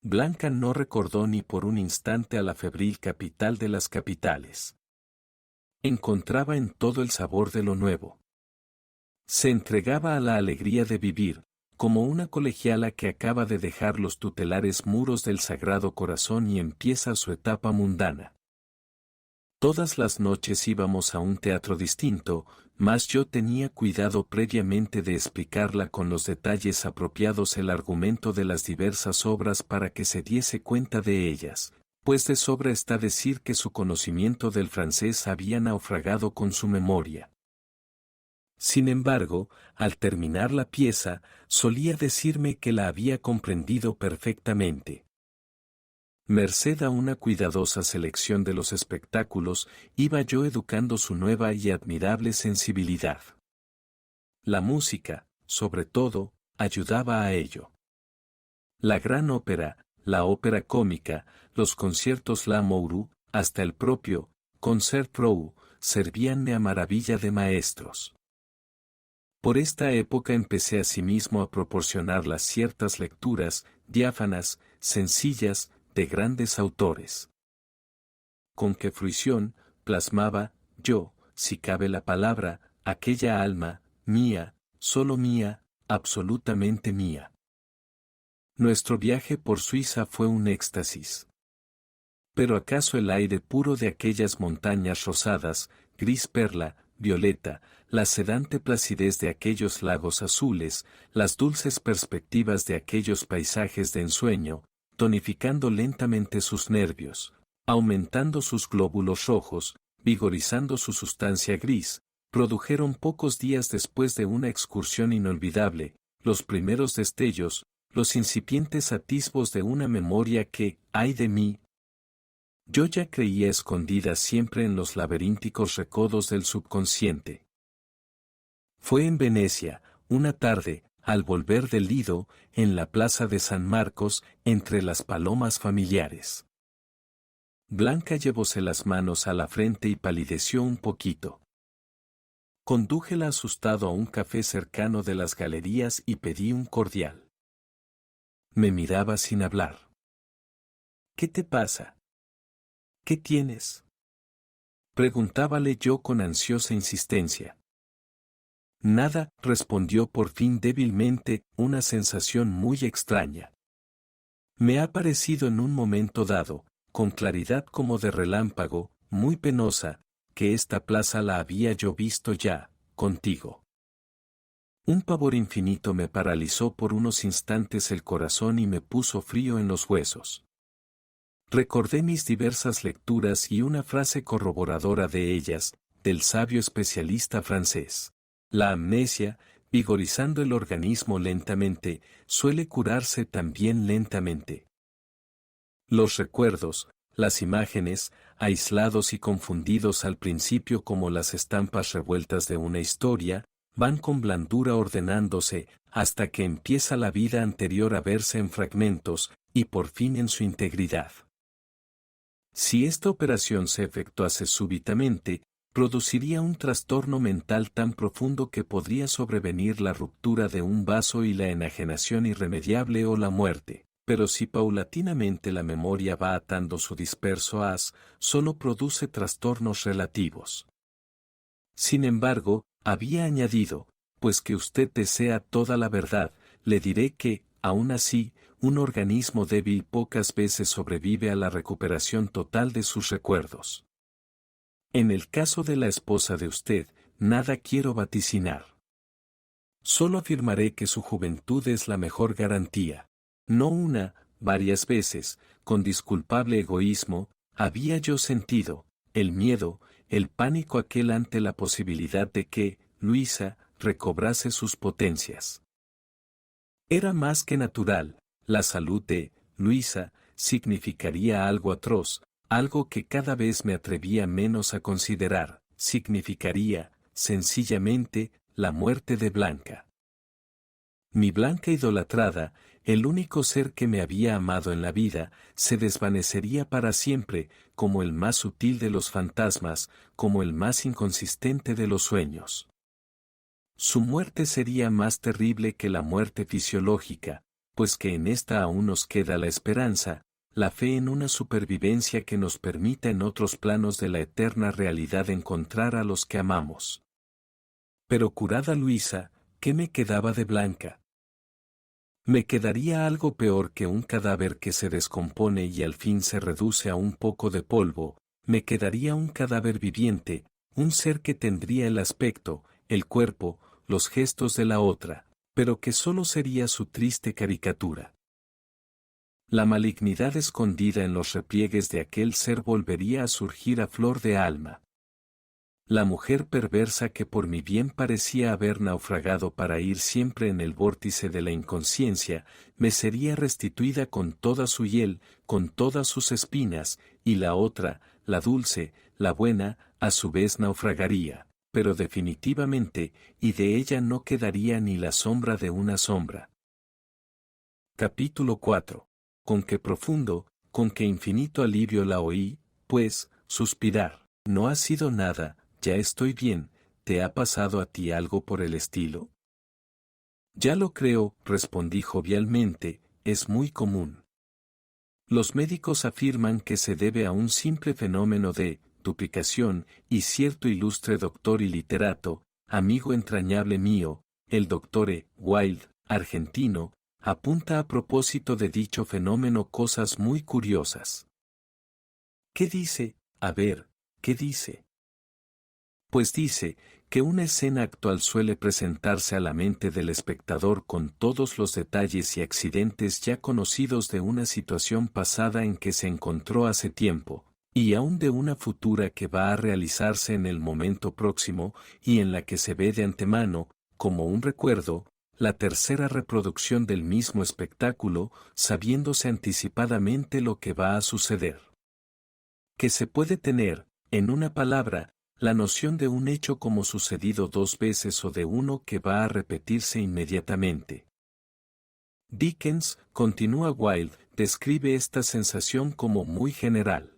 Blanca no recordó ni por un instante a la febril capital de las capitales. Encontraba en todo el sabor de lo nuevo. Se entregaba a la alegría de vivir, como una colegiala que acaba de dejar los tutelares muros del Sagrado Corazón y empieza su etapa mundana. Todas las noches íbamos a un teatro distinto, mas yo tenía cuidado previamente de explicarla con los detalles apropiados el argumento de las diversas obras para que se diese cuenta de ellas, pues de sobra está decir que su conocimiento del francés había naufragado con su memoria. Sin embargo, al terminar la pieza, solía decirme que la había comprendido perfectamente. Merced a una cuidadosa selección de los espectáculos, iba yo educando su nueva y admirable sensibilidad. La música, sobre todo, ayudaba a ello. La gran ópera, la ópera cómica, los conciertos Lamoureux, hasta el propio Concert Prou, servíanme a maravilla de maestros. Por esta época empecé asimismo a proporcionarlas ciertas lecturas, diáfanas, sencillas, de grandes autores. Con qué fruición, plasmaba, yo, si cabe la palabra, aquella alma, mía, solo mía, absolutamente mía. Nuestro viaje por Suiza fue un éxtasis. Pero acaso el aire puro de aquellas montañas rosadas, gris perla, violeta, la sedante placidez de aquellos lagos azules, las dulces perspectivas de aquellos paisajes de ensueño, tonificando lentamente sus nervios, aumentando sus glóbulos rojos, vigorizando su sustancia gris, produjeron pocos días después de una excursión inolvidable, los primeros destellos, los incipientes atisbos de una memoria que, ay de mí, yo ya creía escondida siempre en los laberínticos recodos del subconsciente. Fue en Venecia, una tarde, al volver del Lido, en la plaza de San Marcos, entre las palomas familiares. Blanca llevóse las manos a la frente y palideció un poquito. Condújela asustado a un café cercano de las galerías y pedí un cordial. Me miraba sin hablar. ¿Qué te pasa? ¿Qué tienes? Preguntábale yo con ansiosa insistencia. Nada, respondió por fin débilmente, una sensación muy extraña. Me ha parecido en un momento dado, con claridad como de relámpago, muy penosa, que esta plaza la había yo visto ya, contigo. Un pavor infinito me paralizó por unos instantes el corazón y me puso frío en los huesos. Recordé mis diversas lecturas y una frase corroboradora de ellas, del sabio especialista francés. La amnesia, vigorizando el organismo lentamente, suele curarse también lentamente. Los recuerdos, las imágenes, aislados y confundidos al principio como las estampas revueltas de una historia, van con blandura ordenándose, hasta que empieza la vida anterior a verse en fragmentos, y por fin en su integridad. Si esta operación se efectuase súbitamente, produciría un trastorno mental tan profundo que podría sobrevenir la ruptura de un vaso y la enajenación irremediable o la muerte, pero si paulatinamente la memoria va atando su disperso haz, solo produce trastornos relativos. Sin embargo, había añadido, pues que usted desea toda la verdad, le diré que, aun así, un organismo débil pocas veces sobrevive a la recuperación total de sus recuerdos. En el caso de la esposa de usted, nada quiero vaticinar. Solo afirmaré que su juventud es la mejor garantía. No una, varias veces, con disculpable egoísmo, había yo sentido, el miedo, el pánico aquel ante la posibilidad de que, Luisa, recobrase sus potencias. Era más que natural, la salud de Luisa significaría algo atroz, algo que cada vez me atrevía menos a considerar, significaría, sencillamente, la muerte de Blanca. Mi Blanca idolatrada, el único ser que me había amado en la vida, se desvanecería para siempre, como el más sutil de los fantasmas, como el más inconsistente de los sueños. Su muerte sería más terrible que la muerte fisiológica, pues que en esta aún nos queda la esperanza, la fe en una supervivencia que nos permita en otros planos de la eterna realidad encontrar a los que amamos. Pero curada Luisa, ¿qué me quedaba de Blanca? Me quedaría algo peor que un cadáver que se descompone y al fin se reduce a un poco de polvo, me quedaría un cadáver viviente, un ser que tendría el aspecto, el cuerpo, los gestos de la otra, pero que solo sería su triste caricatura. La malignidad escondida en los repliegues de aquel ser volvería a surgir a flor de alma. La mujer perversa que por mi bien parecía haber naufragado para ir siempre en el vórtice de la inconsciencia, me sería restituida con toda su hiel, con todas sus espinas, y la otra, la dulce, la buena, a su vez naufragaría, pero definitivamente, y de ella no quedaría ni la sombra de una sombra. Capítulo 4. Con qué profundo, con qué infinito alivio la oí, pues, suspirar. No ha sido nada, ya estoy bien, ¿te ha pasado a ti algo por el estilo? Ya lo creo, respondí jovialmente, es muy común. Los médicos afirman que se debe a un simple fenómeno de duplicación, y cierto ilustre doctor y literato, amigo entrañable mío, el doctor E. Wilde, argentino, apunta a propósito de dicho fenómeno cosas muy curiosas. ¿Qué dice? A ver, ¿qué dice? Pues dice, que una escena actual suele presentarse a la mente del espectador con todos los detalles y accidentes ya conocidos de una situación pasada en que se encontró hace tiempo, y aún de una futura que va a realizarse en el momento próximo y en la que se ve de antemano, como un recuerdo, la tercera reproducción del mismo espectáculo, sabiéndose anticipadamente lo que va a suceder. Que se puede tener, en una palabra, la noción de un hecho como sucedido dos veces o de uno que va a repetirse inmediatamente. Dickens, continúa Wilde, describe esta sensación como muy general.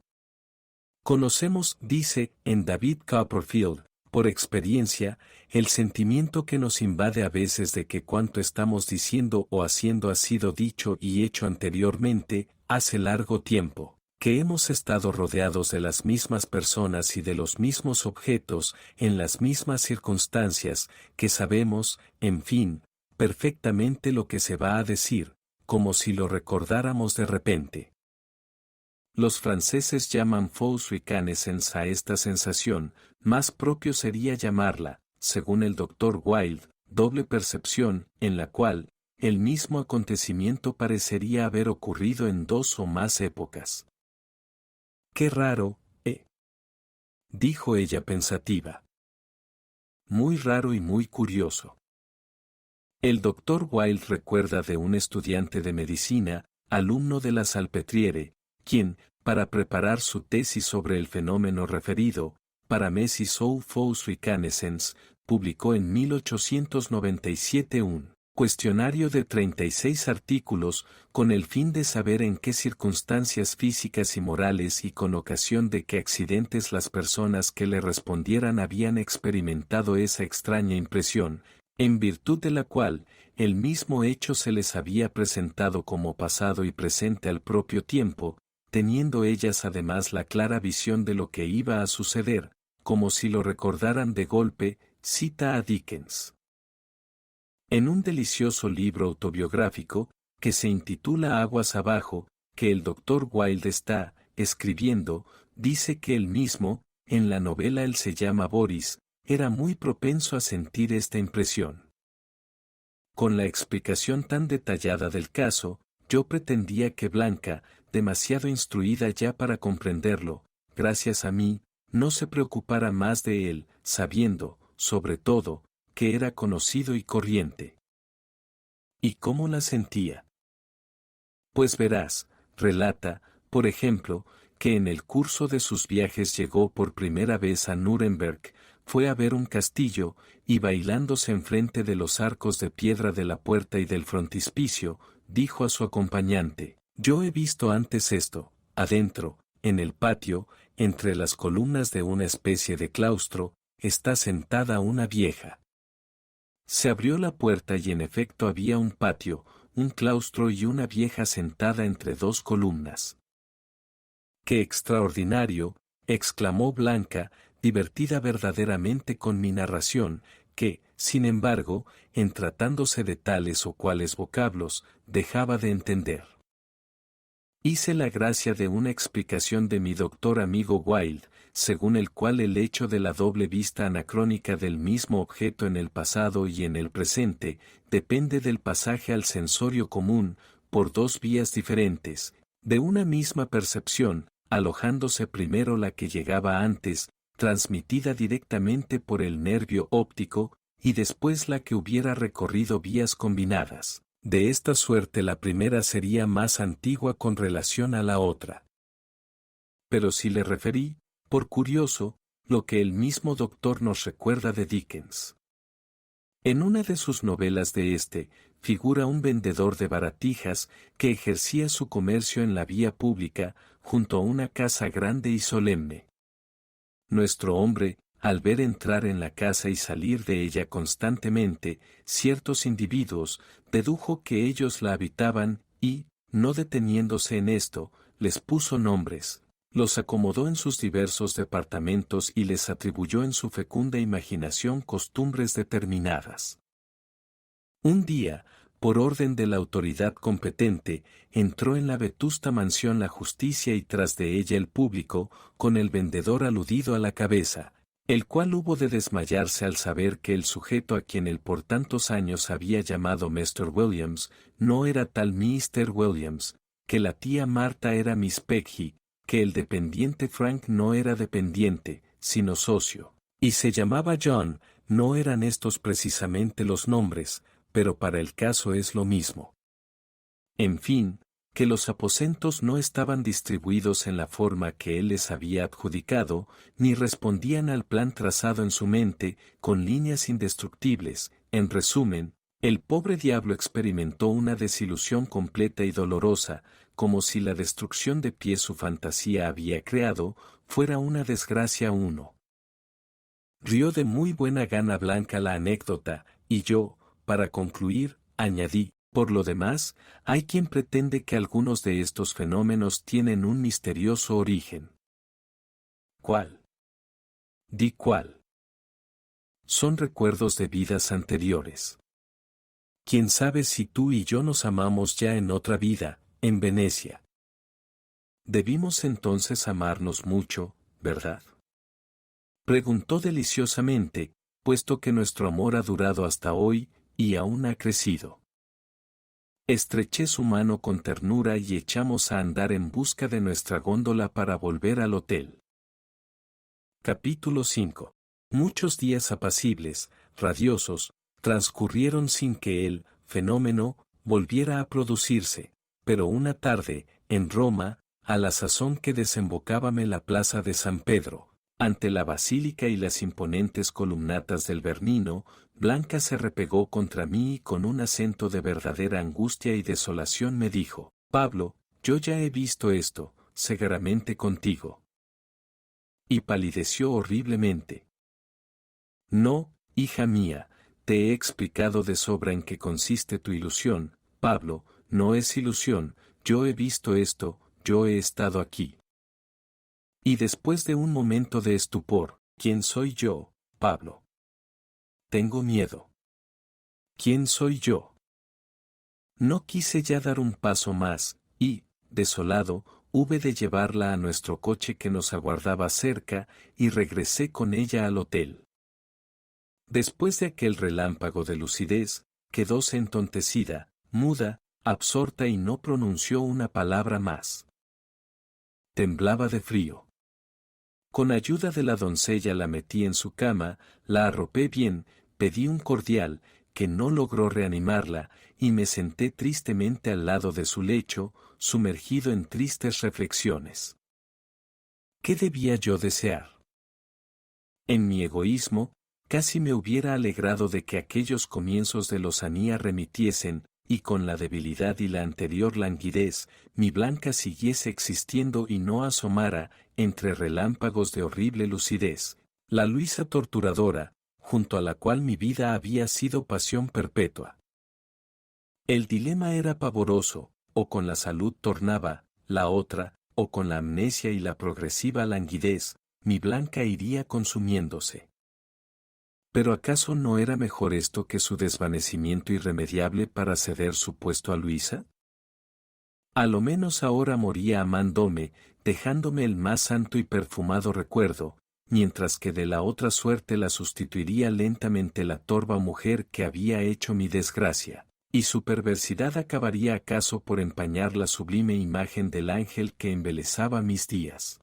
Conocemos, dice, en David Copperfield, por experiencia, el sentimiento que nos invade a veces de que cuanto estamos diciendo o haciendo ha sido dicho y hecho anteriormente, hace largo tiempo, que hemos estado rodeados de las mismas personas y de los mismos objetos, en las mismas circunstancias, que sabemos, en fin, perfectamente lo que se va a decir, como si lo recordáramos de repente. Los franceses llaman fausse reconnaissance a esta sensación, más propio sería llamarla, según el Dr. Wilde, doble percepción, en la cual, el mismo acontecimiento parecería haber ocurrido en dos o más épocas. ¡Qué raro, dijo ella pensativa. Muy raro y muy curioso. El Dr. Wilde recuerda de un estudiante de medicina, alumno de la Salpêtrière, quien, para preparar su tesis sobre el fenómeno referido, Paramesis ou fausse reconnaissance, publicó en 1897 un cuestionario de 36 artículos, con el fin de saber en qué circunstancias físicas y morales y con ocasión de qué accidentes las personas que le respondieran habían experimentado esa extraña impresión, en virtud de la cual, el mismo hecho se les había presentado como pasado y presente al propio tiempo, teniendo ellas además la clara visión de lo que iba a suceder, como si lo recordaran de golpe, cita a Dickens. En un delicioso libro autobiográfico, que se intitula Aguas abajo, que el Dr. Wilde está escribiendo, dice que él mismo, en la novela Él se llama Boris, era muy propenso a sentir esta impresión. Con la explicación tan detallada del caso, yo pretendía que Blanca, demasiado instruida ya para comprenderlo, gracias a mí, no se preocupara más de él, sabiendo, sobre todo, que era conocido y corriente. ¿Y cómo la sentía? Pues verás, relata, por ejemplo, que en el curso de sus viajes llegó por primera vez a Nuremberg, fue a ver un castillo, y bailándose enfrente de los arcos de piedra de la puerta y del frontispicio, dijo a su acompañante, «Yo he visto antes esto, adentro, en el patio, entre las columnas de una especie de claustro, está sentada una vieja». Se abrió la puerta y en efecto había un patio, un claustro y una vieja sentada entre dos columnas. ¡Qué extraordinario!, exclamó Blanca, divertida verdaderamente con mi narración, que, sin embargo, en tratándose de tales o cuales vocablos, dejaba de entender. Hice la gracia de una explicación de mi doctor amigo Wilde, según el cual el hecho de la doble vista anacrónica del mismo objeto en el pasado y en el presente, depende del pasaje al sensorio común, por dos vías diferentes, de una misma percepción, alojándose primero la que llegaba antes, transmitida directamente por el nervio óptico, y después la que hubiera recorrido vías combinadas. De esta suerte la primera sería más antigua con relación a la otra. Pero si le referí, por curioso, lo que el mismo doctor nos recuerda de Dickens. En una de sus novelas figura un vendedor de baratijas que ejercía su comercio en la vía pública, junto a una casa grande y solemne. Nuestro hombre, al ver entrar en la casa y salir de ella constantemente ciertos individuos, dedujo que ellos la habitaban y, no deteniéndose en esto, les puso nombres, los acomodó en sus diversos departamentos y les atribuyó en su fecunda imaginación costumbres determinadas. Un día, por orden de la autoridad competente, entró en la vetusta mansión la justicia y tras de ella el público, con el vendedor aludido a la cabeza, el cual hubo de desmayarse al saber que el sujeto a quien él por tantos años había llamado Mr. Williams, no era tal Mr. Williams, que la tía Marta era Miss Peggy, que el dependiente Frank no era dependiente, sino socio, y se llamaba John. No eran estos precisamente los nombres, pero para el caso es lo mismo. En fin, que los aposentos no estaban distribuidos en la forma que él les había adjudicado, ni respondían al plan trazado en su mente, con líneas indestructibles. En resumen, el pobre diablo experimentó una desilusión completa y dolorosa, como si la destrucción de pie su fantasía había creado, fuera una desgracia uno. Rió de muy buena gana Blanca la anécdota, y yo, para concluir, añadí, por lo demás, hay quien pretende que algunos de estos fenómenos tienen un misterioso origen. ¿Cuál? Di cuál. Son recuerdos de vidas anteriores. ¿Quién sabe si tú y yo nos amamos ya en otra vida, en Venecia? Debimos entonces amarnos mucho, ¿verdad? Preguntó deliciosamente, puesto que nuestro amor ha durado hasta hoy, y aún ha crecido. Estreché su mano con ternura y echamos a andar en busca de nuestra góndola para volver al hotel. Capítulo 5. Muchos días apacibles, radiosos, transcurrieron sin que el fenómeno volviera a producirse, pero una tarde, en Roma, a la sazón que desembocábame la plaza de San Pedro, ante la basílica y las imponentes columnatas del Bernino, Blanca se repegó contra mí y con un acento de verdadera angustia y desolación me dijo: Pablo, yo ya he visto esto, severamente contigo. Y palideció horriblemente. No, hija mía, te he explicado de sobra en qué consiste tu ilusión, Pablo, no es ilusión, yo he visto esto, yo he estado aquí. Y después de un momento de estupor, ¿quién soy yo, Pablo? Tengo miedo. ¿Quién soy yo? No quise ya dar un paso más, y, desolado, hube de llevarla a nuestro coche que nos aguardaba cerca, y regresé con ella al hotel. Después de aquel relámpago de lucidez, quedóse entontecida, muda, absorta y no pronunció una palabra más. Temblaba de frío. Con ayuda de la doncella la metí en su cama, la arropé bien, pedí un cordial, que no logró reanimarla, y me senté tristemente al lado de su lecho, sumergido en tristes reflexiones. ¿Qué debía yo desear? En mi egoísmo, casi me hubiera alegrado de que aquellos comienzos de lozanía remitiesen, y con la debilidad y la anterior languidez, mi Blanca siguiese existiendo y no asomara, entre relámpagos de horrible lucidez, la Luisa torturadora, junto a la cual mi vida había sido pasión perpetua. El dilema era pavoroso, o con la salud tornaba, la otra, o con la amnesia y la progresiva languidez, mi Blanca iría consumiéndose. ¿Pero acaso no era mejor esto que su desvanecimiento irremediable para ceder su puesto a Luisa? A lo menos ahora moría amándome, dejándome el más santo y perfumado recuerdo, mientras que de la otra suerte la sustituiría lentamente la torva mujer que había hecho mi desgracia, y su perversidad acabaría acaso por empañar la sublime imagen del ángel que embelezaba mis días.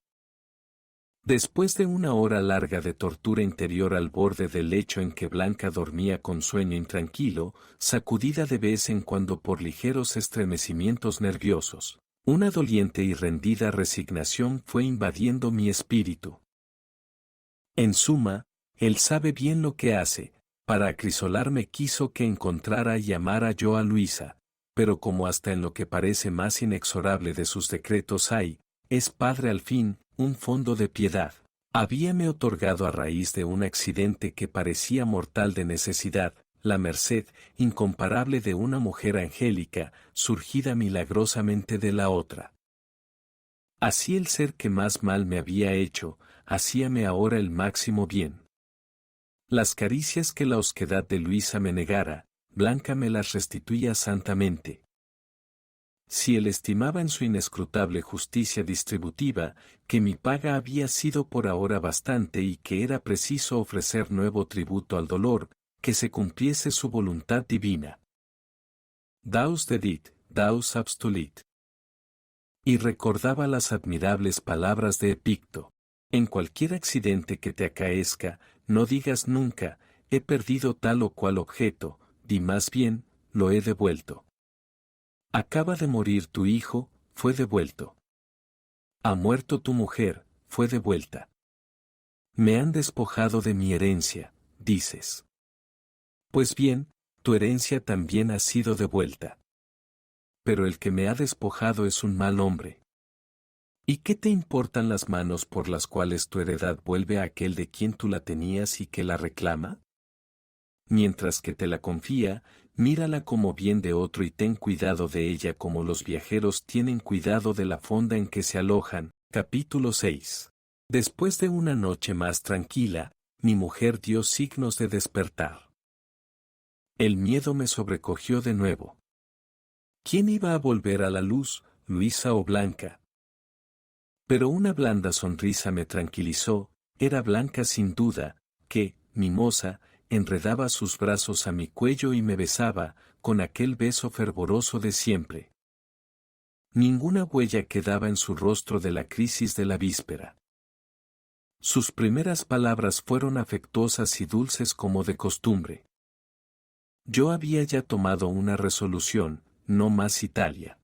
Después de una hora larga de tortura interior al borde del lecho en que Blanca dormía con sueño intranquilo, sacudida de vez en cuando por ligeros estremecimientos nerviosos, una doliente y rendida resignación fue invadiendo mi espíritu. En suma, él sabe bien lo que hace, para acrisolarme quiso que encontrara y amara yo a Luisa, pero como hasta en lo que parece más inexorable de sus decretos hay, es padre al fin, un fondo de piedad. Habíame otorgado a raíz de un accidente que parecía mortal de necesidad, la merced incomparable de una mujer angélica, surgida milagrosamente de la otra. Así el ser que más mal me había hecho, hacíame ahora el máximo bien. Las caricias que la osquedad de Luisa me negara, Blanca me las restituía santamente. Si él estimaba en su inescrutable justicia distributiva, que mi paga había sido por ahora bastante y que era preciso ofrecer nuevo tributo al dolor, que se cumpliese su voluntad divina. Daus dedit, daus abstulit. Y recordaba las admirables palabras de Epicto. En cualquier accidente que te acaezca, no digas nunca, he perdido tal o cual objeto, di más bien, lo he devuelto. Acaba de morir tu hijo, fue devuelto. Ha muerto tu mujer, fue devuelta. Me han despojado de mi herencia, dices. Pues bien, tu herencia también ha sido devuelta. Pero el que me ha despojado es un mal hombre. ¿Y qué te importan las manos por las cuales tu heredad vuelve a aquel de quien tú la tenías y que la reclama? Mientras que te la confía, mírala como bien de otro y ten cuidado de ella como los viajeros tienen cuidado de la fonda en que se alojan. Capítulo 6. Después de una noche más tranquila, mi mujer dio signos de despertar. El miedo me sobrecogió de nuevo. ¿Quién iba a volver a la luz, Luisa o Blanca? Pero una blanda sonrisa me tranquilizó, era Blanca sin duda, que, mimosa, enredaba sus brazos a mi cuello y me besaba, con aquel beso fervoroso de siempre. Ninguna huella quedaba en su rostro de la crisis de la víspera. Sus primeras palabras fueron afectuosas y dulces como de costumbre. Yo había ya tomado una resolución, no más Italia.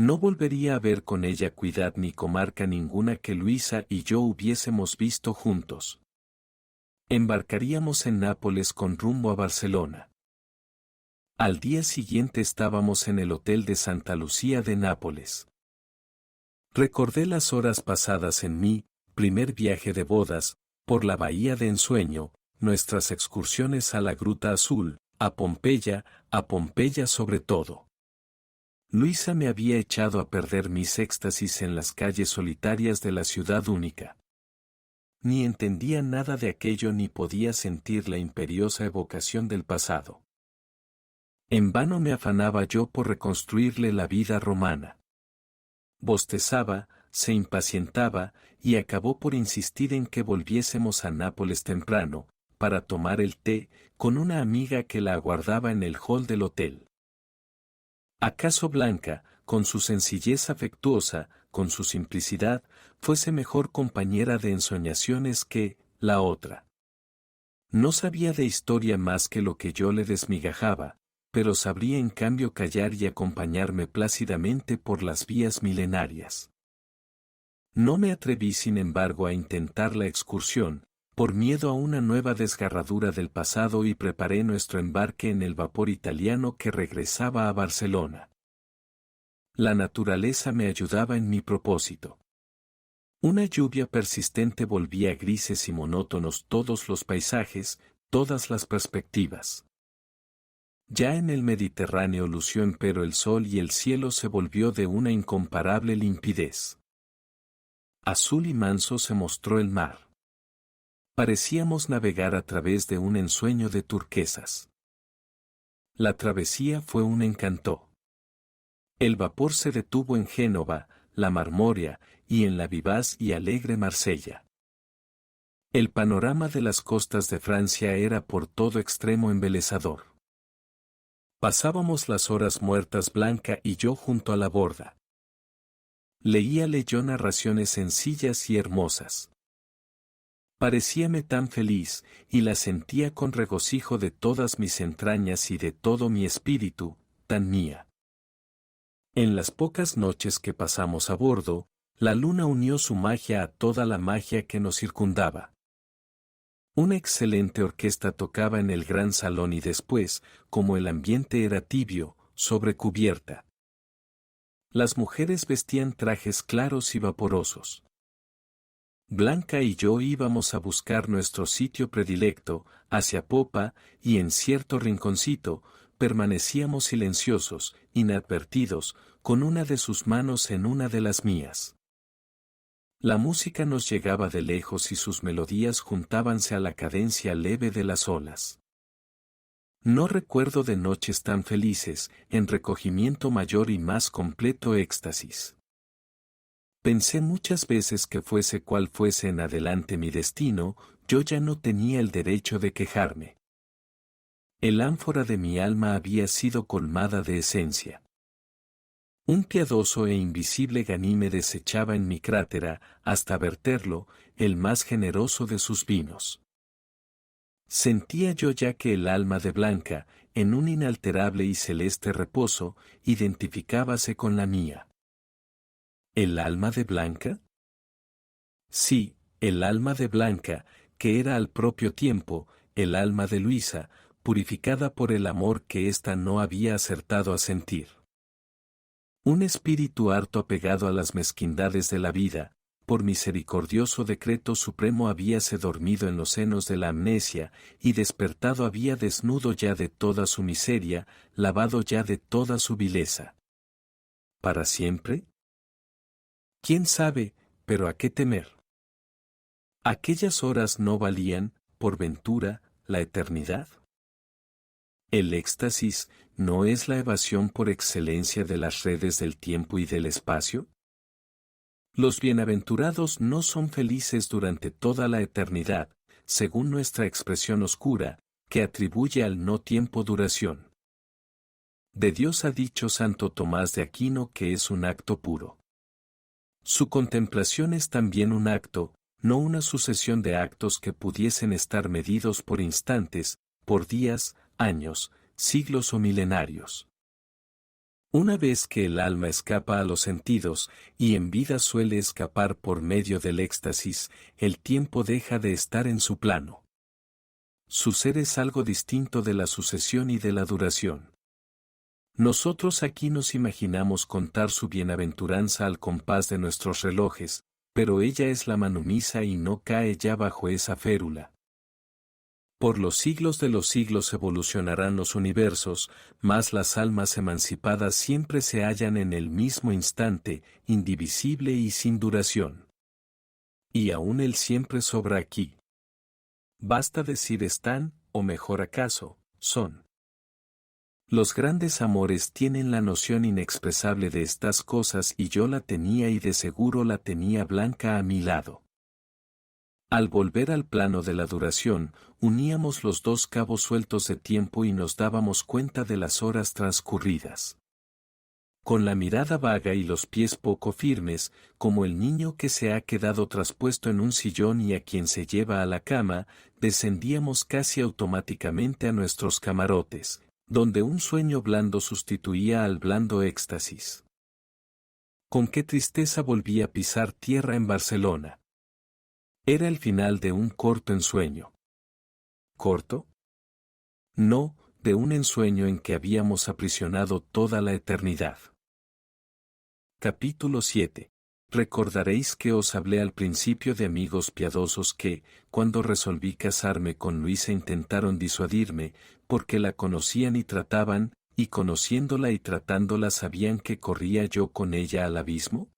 No volvería a ver con ella ciudad ni comarca ninguna que Luisa y yo hubiésemos visto juntos. Embarcaríamos en Nápoles con rumbo a Barcelona. Al día siguiente estábamos en el Hotel de Santa Lucía de Nápoles. Recordé las horas pasadas en mi primer viaje de bodas, por la bahía de ensueño, nuestras excursiones a la Gruta Azul, a Pompeya sobre todo. Luisa me había echado a perder mis éxtasis en las calles solitarias de la ciudad única. Ni entendía nada de aquello ni podía sentir la imperiosa evocación del pasado. En vano me afanaba yo por reconstruirle la vida romana. Bostezaba, se impacientaba, y acabó por insistir en que volviésemos a Nápoles temprano, para tomar el té, con una amiga que la aguardaba en el hall del hotel. ¿Acaso Blanca, con su sencillez afectuosa, con su simplicidad, fuese mejor compañera de ensoñaciones que la otra? No sabía de historia más que lo que yo le desmigajaba, pero sabría en cambio callar y acompañarme plácidamente por las vías milenarias. No me atreví sin embargo a intentar la excursión, por miedo a una nueva desgarradura del pasado y preparé nuestro embarque en el vapor italiano que regresaba a Barcelona. La naturaleza me ayudaba en mi propósito. Una lluvia persistente volvía grises y monótonos todos los paisajes, todas las perspectivas. Ya en el Mediterráneo lució empero el sol y el cielo se volvió de una incomparable limpidez. Azul y manso se mostró el mar. Parecíamos navegar a través de un ensueño de turquesas. La travesía fue un encanto. El vapor se detuvo en Génova, la Marmórea, y en la vivaz y alegre Marsella. El panorama de las costas de Francia era por todo extremo embelezador. Pasábamos las horas muertas Blanca y yo junto a la borda. Leíale yo narraciones sencillas y hermosas. Parecíame tan feliz, y la sentía con regocijo de todas mis entrañas y de todo mi espíritu, tan mía. En las pocas noches que pasamos a bordo, la luna unió su magia a toda la magia que nos circundaba. Una excelente orquesta tocaba en el gran salón y después, como el ambiente era tibio, sobre cubierta. Las mujeres vestían trajes claros y vaporosos. Blanca y yo íbamos a buscar nuestro sitio predilecto, hacia popa, y en cierto rinconcito, permanecíamos silenciosos, inadvertidos, con una de sus manos en una de las mías. La música nos llegaba de lejos y sus melodías juntábanse a la cadencia leve de las olas. No recuerdo de noches tan felices, en recogimiento mayor y más completo éxtasis. Pensé muchas veces que fuese cual fuese en adelante mi destino, yo ya no tenía el derecho de quejarme. El ánfora de mi alma había sido colmada de esencia. Un piadoso e invisible Ganímedes echaba en mi crátera, hasta verterlo, el más generoso de sus vinos. Sentía yo ya que el alma de Blanca, en un inalterable y celeste reposo, identificábase con la mía. ¿El alma de Blanca? Sí, el alma de Blanca, que era al propio tiempo, el alma de Luisa, purificada por el amor que ésta no había acertado a sentir. Un espíritu harto apegado a las mezquindades de la vida, por misericordioso decreto supremo habíase dormido en los senos de la amnesia, y despertado había desnudo ya de toda su miseria, lavado ya de toda su vileza. ¿Para siempre? ¿Quién sabe, pero a qué temer? ¿Aquellas horas no valían, por ventura, la eternidad? El éxtasis, ¿no es la evasión por excelencia de las redes del tiempo y del espacio? Los bienaventurados no son felices durante toda la eternidad, según nuestra expresión oscura, que atribuye al no tiempo duración. De Dios ha dicho Santo Tomás de Aquino que es un acto puro. Su contemplación es también un acto, no una sucesión de actos que pudiesen estar medidos por instantes, por días, años, siglos o milenarios. Una vez que el alma escapa a los sentidos, y en vida suele escapar por medio del éxtasis, el tiempo deja de estar en su plano. Su ser es algo distinto de la sucesión y de la duración. Nosotros aquí nos imaginamos contar su bienaventuranza al compás de nuestros relojes, pero ella es la manumisa y no cae ya bajo esa férula. Por los siglos de los siglos evolucionarán los universos, mas las almas emancipadas siempre se hallan en el mismo instante, indivisible y sin duración. Y aún él siempre sobra aquí. Basta decir están, o mejor acaso, son. Los grandes amores tienen la noción inexpresable de estas cosas y yo la tenía y de seguro la tenía Blanca a mi lado. Al volver al plano de la duración, uníamos los dos cabos sueltos de tiempo y nos dábamos cuenta de las horas transcurridas. Con la mirada vaga y los pies poco firmes, como el niño que se ha quedado traspuesto en un sillón y a quien se lleva a la cama, descendíamos casi automáticamente a nuestros camarotes, donde un sueño blando sustituía al blando éxtasis. Con qué tristeza volví a pisar tierra en Barcelona. Era el final de un corto ensueño. ¿Corto? No, de un ensueño en que habíamos aprisionado toda la eternidad. Capítulo 7. Recordaréis que os hablé al principio de amigos piadosos que, cuando resolví casarme con Luisa, intentaron disuadirme, porque la conocían y trataban, y conociéndola y tratándola sabían que corría yo con ella al abismo.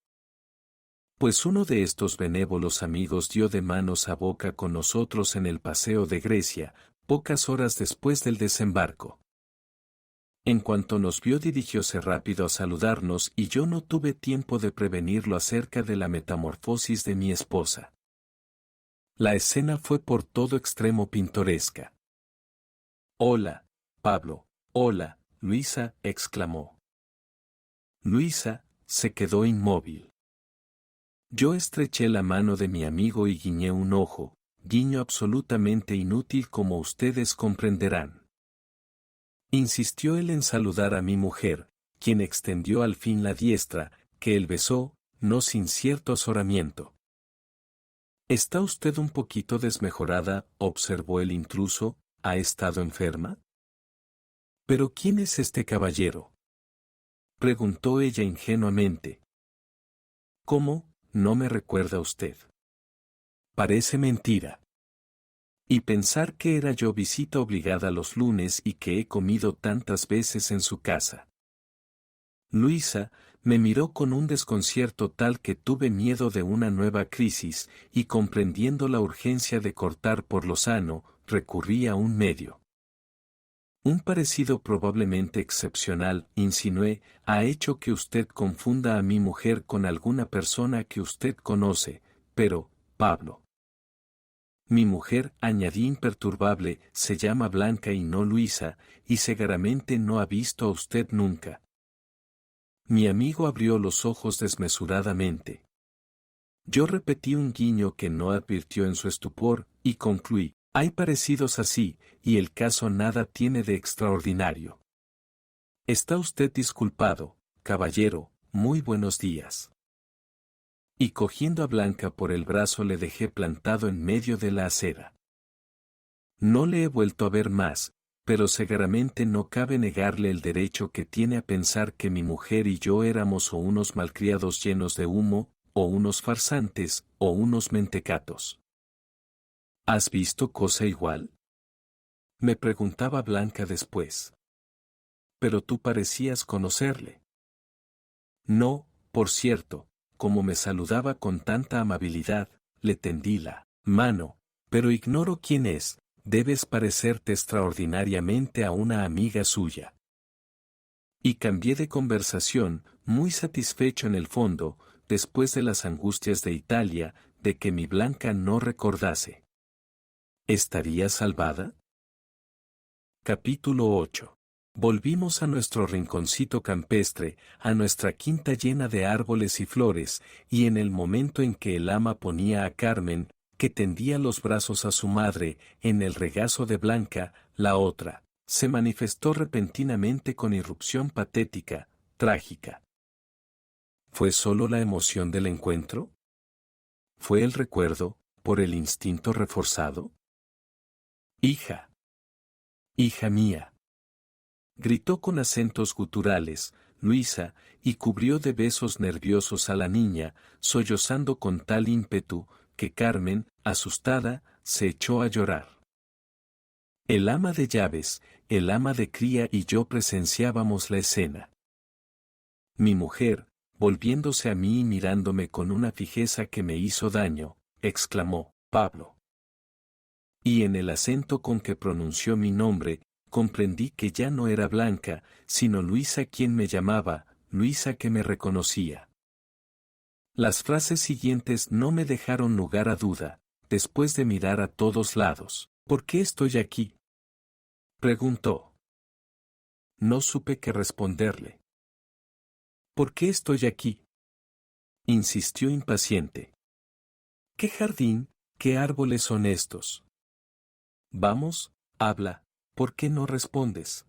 Pues uno de estos benévolos amigos dio de manos a boca con nosotros en el paseo de Grecia, pocas horas después del desembarco. En cuanto nos vio dirigióse rápido a saludarnos y yo no tuve tiempo de prevenirlo acerca de la metamorfosis de mi esposa. La escena fue por todo extremo pintoresca. «Hola, Pablo, hola, Luisa», exclamó. Luisa se quedó inmóvil. Yo estreché la mano de mi amigo y guiñé un ojo, guiño absolutamente inútil como ustedes comprenderán. Insistió él en saludar a mi mujer, quien extendió al fin la diestra, que él besó, no sin cierto azoramiento. «Está usted un poquito desmejorada», observó el intruso. «¿Ha estado enferma?» «¿Pero quién es este caballero?», preguntó ella ingenuamente. «¿Cómo, no me recuerda usted?» «Parece mentira. Y pensar que era yo visita obligada los lunes y que he comido tantas veces en su casa». Luisa me miró con un desconcierto tal que tuve miedo de una nueva crisis, y comprendiendo la urgencia de cortar por lo sano, recurrí a un medio. «Un parecido probablemente excepcional», insinué, «ha hecho que usted confunda a mi mujer con alguna persona que usted conoce, pero, Pablo». «Mi mujer», añadí imperturbable, «se llama Blanca y no Luisa, y seguramente no ha visto a usted nunca». Mi amigo abrió los ojos desmesuradamente. Yo repetí un guiño que no advirtió en su estupor, y concluí: «Hay parecidos así, y el caso nada tiene de extraordinario». «Está usted disculpado, caballero, muy buenos días». Y cogiendo a Blanca por el brazo le dejé plantado en medio de la acera. No le he vuelto a ver más, pero seguramente no cabe negarle el derecho que tiene a pensar que mi mujer y yo éramos o unos malcriados llenos de humo, o unos farsantes, o unos mentecatos. «¿Has visto cosa igual?», me preguntaba Blanca después. «Pero tú parecías conocerle». «No, por cierto, como me saludaba con tanta amabilidad, le tendí la mano, pero ignoro quién es. Debes parecerte extraordinariamente a una amiga suya». Y cambié de conversación, muy satisfecho en el fondo, después de las angustias de Italia, de que mi Blanca no recordase. ¿Estaría salvada? Capítulo 8. Volvimos a nuestro rinconcito campestre, a nuestra quinta llena de árboles y flores, y en el momento en que el ama ponía a Carmen, que tendía los brazos a su madre, en el regazo de Blanca, la otra se manifestó repentinamente con irrupción patética, trágica. ¿Fue solo la emoción del encuentro? ¿Fue el recuerdo, por el instinto reforzado? «Hija. Hija mía», gritó con acentos guturales, Luisa, y cubrió de besos nerviosos a la niña, sollozando con tal ímpetu, que Carmen, asustada, se echó a llorar. El ama de llaves, el ama de cría y yo presenciábamos la escena. Mi mujer, volviéndose a mí y mirándome con una fijeza que me hizo daño, exclamó: «Pablo». Y en el acento con que pronunció mi nombre, comprendí que ya no era Blanca, sino Luisa quien me llamaba, Luisa que me reconocía. Las frases siguientes no me dejaron lugar a duda, después de mirar a todos lados. «¿Por qué estoy aquí?», preguntó. No supe qué responderle. «¿Por qué estoy aquí?», insistió impaciente. «¿Qué jardín, qué árboles son estos? Vamos, habla, ¿por qué no respondes?».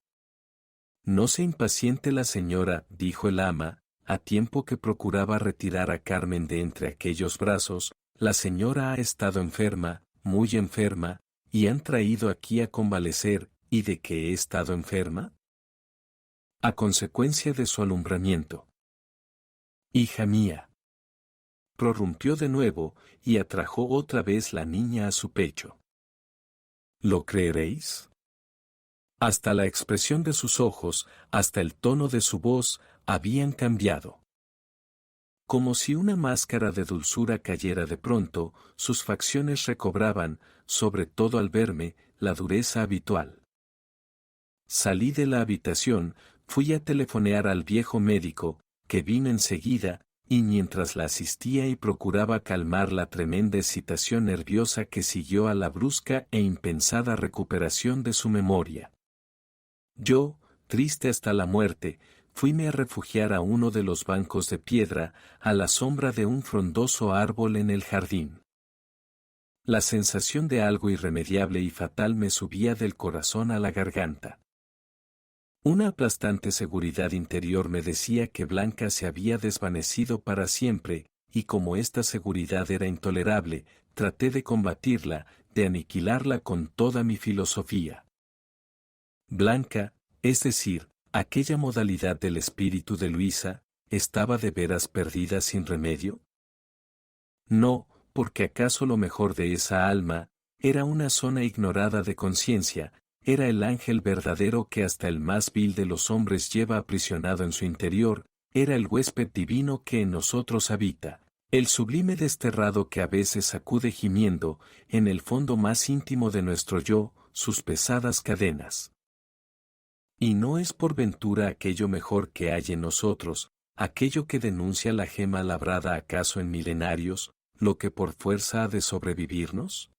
«No se impaciente la señora», dijo el ama, a tiempo que procuraba retirar a Carmen de entre aquellos brazos. «La señora ha estado enferma, muy enferma, y han traído aquí a convalecer». «¿Y de qué he estado enferma?». «A consecuencia de su alumbramiento». «Hija mía». prorrumpió de nuevo, y atrajo otra vez la niña a su pecho. ¿Lo creeréis? Hasta la expresión de sus ojos, hasta el tono de su voz, habían cambiado. Como si una máscara de dulzura cayera de pronto, sus facciones recobraban, sobre todo al verme, la dureza habitual. Salí de la habitación, fui a telefonear al viejo médico, que vino enseguida, y mientras la asistía y procuraba calmar la tremenda excitación nerviosa que siguió a la brusca e impensada recuperación de su memoria. Yo, triste hasta la muerte, fuime a refugiar a uno de los bancos de piedra, a la sombra de un frondoso árbol en el jardín. La sensación de algo irremediable y fatal me subía del corazón a la garganta. Una aplastante seguridad interior me decía que Blanca se había desvanecido para siempre, y como esta seguridad era intolerable, traté de combatirla, de aniquilarla con toda mi filosofía. Blanca, es decir, aquella modalidad del espíritu de Luisa, ¿estaba de veras perdida sin remedio? No, porque acaso lo mejor de esa alma, era una zona ignorada de conciencia, era el ángel verdadero que hasta el más vil de los hombres lleva aprisionado en su interior, era el huésped divino que en nosotros habita, el sublime desterrado que a veces sacude gimiendo, en el fondo más íntimo de nuestro yo, sus pesadas cadenas. ¿Y no es por ventura aquello mejor que hay en nosotros, aquello que denuncia la gema labrada acaso en milenarios, lo que por fuerza ha de sobrevivirnos?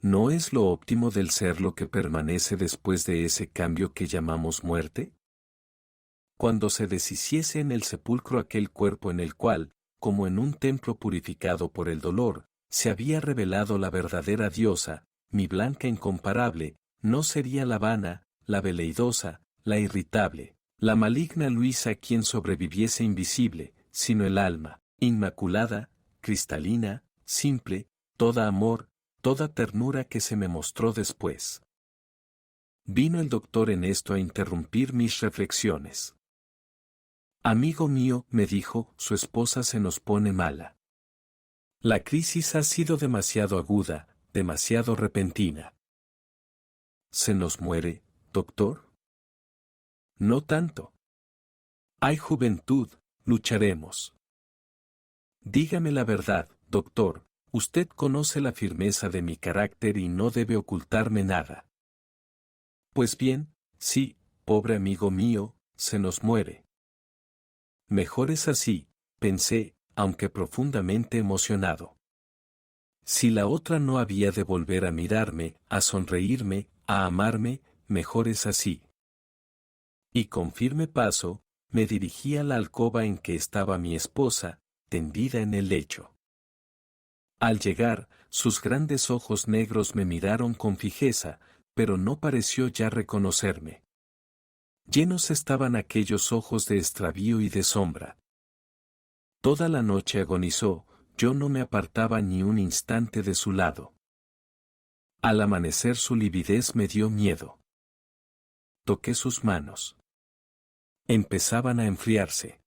¿No es lo óptimo del ser lo que permanece después de ese cambio que llamamos muerte? Cuando se deshiciese en el sepulcro aquel cuerpo en el cual, como en un templo purificado por el dolor, se había revelado la verdadera diosa, mi Blanca incomparable, no sería la vana, la veleidosa, la irritable, la maligna Luisa quien sobreviviese invisible, sino el alma, inmaculada, cristalina, simple, toda amor, toda ternura que se me mostró después. Vino el doctor en esto a interrumpir mis reflexiones. Amigo mío, me dijo, su esposa se nos pone mala. La crisis ha sido demasiado aguda, demasiado repentina. ¿Se nos muere, doctor? No tanto. Hay juventud, lucharemos. Dígame la verdad, doctor, usted conoce la firmeza de mi carácter y no debe ocultarme nada. Pues bien, sí, pobre amigo mío, se nos muere. Mejor es así, pensé, aunque profundamente emocionado. Si la otra no había de volver a mirarme, a sonreírme, a amarme, mejor es así. Y con firme paso, me dirigí a la alcoba en que estaba mi esposa, tendida en el lecho. Al llegar, sus grandes ojos negros me miraron con fijeza, pero no pareció ya reconocerme. Llenos estaban aquellos ojos de extravío y de sombra. Toda la noche agonizó, yo no me apartaba ni un instante de su lado. Al amanecer su lividez me dio miedo. Toqué sus manos. Empezaban a enfriarse.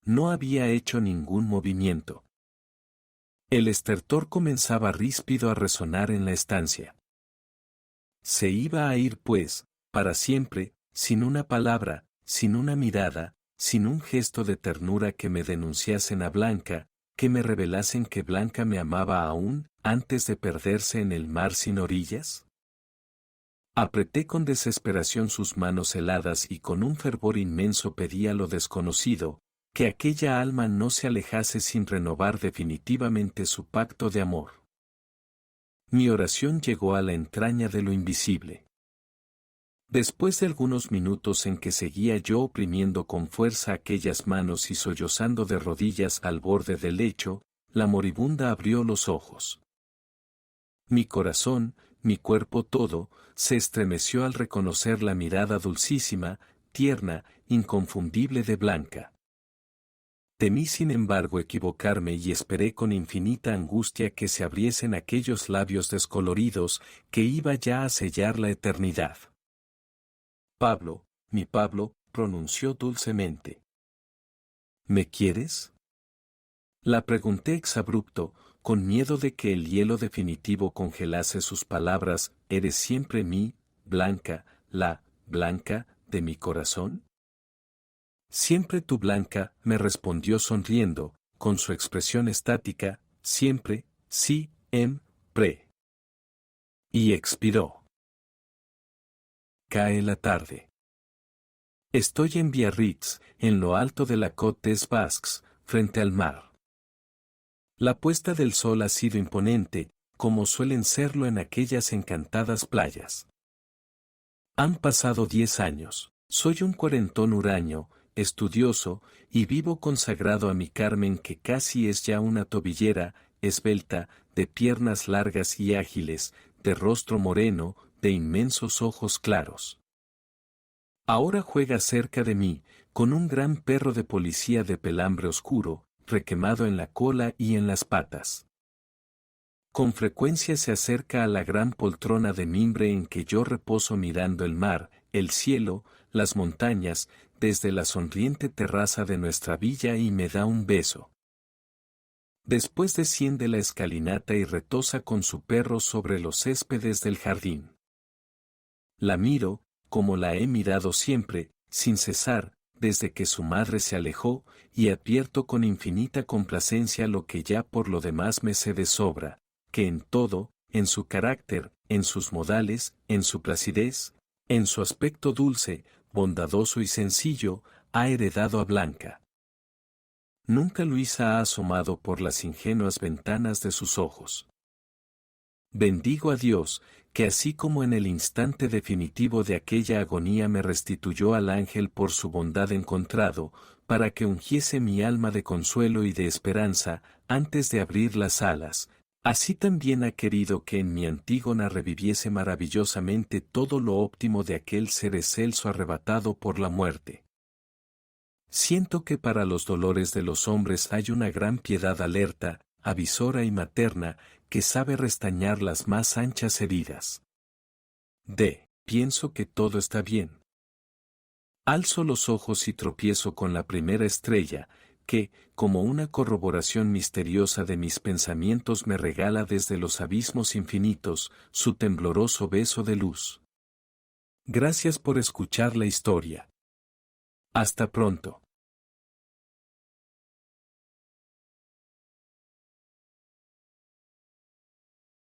No había hecho ningún movimiento. El estertor comenzaba ríspido a resonar en la estancia. Se iba a ir pues, para siempre, sin una palabra, sin una mirada, sin un gesto de ternura que me denunciasen a Blanca, que me revelasen que Blanca me amaba aún, antes de perderse en el mar sin orillas. Apreté con desesperación sus manos heladas y con un fervor inmenso pedí a lo desconocido, que aquella alma no se alejase sin renovar definitivamente su pacto de amor. Mi oración llegó a la entraña de lo invisible. Después de algunos minutos en que seguía yo oprimiendo con fuerza aquellas manos y sollozando de rodillas al borde del lecho, la moribunda abrió los ojos. Mi corazón, mi cuerpo todo, se estremeció al reconocer la mirada dulcísima, tierna, inconfundible de Blanca. Temí sin embargo equivocarme y esperé con infinita angustia que se abriesen aquellos labios descoloridos, que iba ya a sellar la eternidad. Pablo, mi Pablo, pronunció dulcemente. ¿Me quieres? La pregunté exabrupto, con miedo de que el hielo definitivo congelase sus palabras, ¿eres siempre mi, Blanca, la, Blanca, de mi corazón? Siempre tú, Blanca, me respondió sonriendo, con su expresión estática, siempre, sí, pre. Y expiró. Cae la tarde. Estoy en Biarritz, en lo alto de la Côte des Basques, frente al mar. La puesta del sol ha sido imponente, como suelen serlo en aquellas encantadas playas. Han pasado 10 años. Soy un cuarentón huraño, estudioso, y vivo consagrado a mi Carmen, que casi es ya una tobillera, esbelta, de piernas largas y ágiles, de rostro moreno, de inmensos ojos claros. Ahora juega cerca de mí, con un gran perro de policía de pelambre oscuro, requemado en la cola y en las patas. Con frecuencia se acerca a la gran poltrona de mimbre en que yo reposo mirando el mar, el cielo, las montañas, desde la sonriente terraza de nuestra villa, y me da un beso. Después desciende la escalinata y retoza con su perro sobre los céspedes del jardín. La miro, como la he mirado siempre, sin cesar, desde que su madre se alejó, y advierto con infinita complacencia lo que ya por lo demás me sé de sobra, que en todo, en su carácter, en sus modales, en su placidez, en su aspecto dulce, bondadoso y sencillo, ha heredado a Blanca. Nunca Luisa ha asomado por las ingenuas ventanas de sus ojos. Bendigo a Dios, que así como en el instante definitivo de aquella agonía me restituyó al ángel por su bondad encontrado, para que ungiese mi alma de consuelo y de esperanza, antes de abrir las alas, así también ha querido que en mi Antígona reviviese maravillosamente todo lo óptimo de aquel ser excelso arrebatado por la muerte. Siento que para los dolores de los hombres hay una gran piedad alerta, avisora y materna, que sabe restañar las más anchas heridas. Pienso que todo está bien. Alzo los ojos y tropiezo con la primera estrella, que, como una corroboración misteriosa de mis pensamientos, me regala desde los abismos infinitos su tembloroso beso de luz. Gracias por escuchar la historia. Hasta pronto.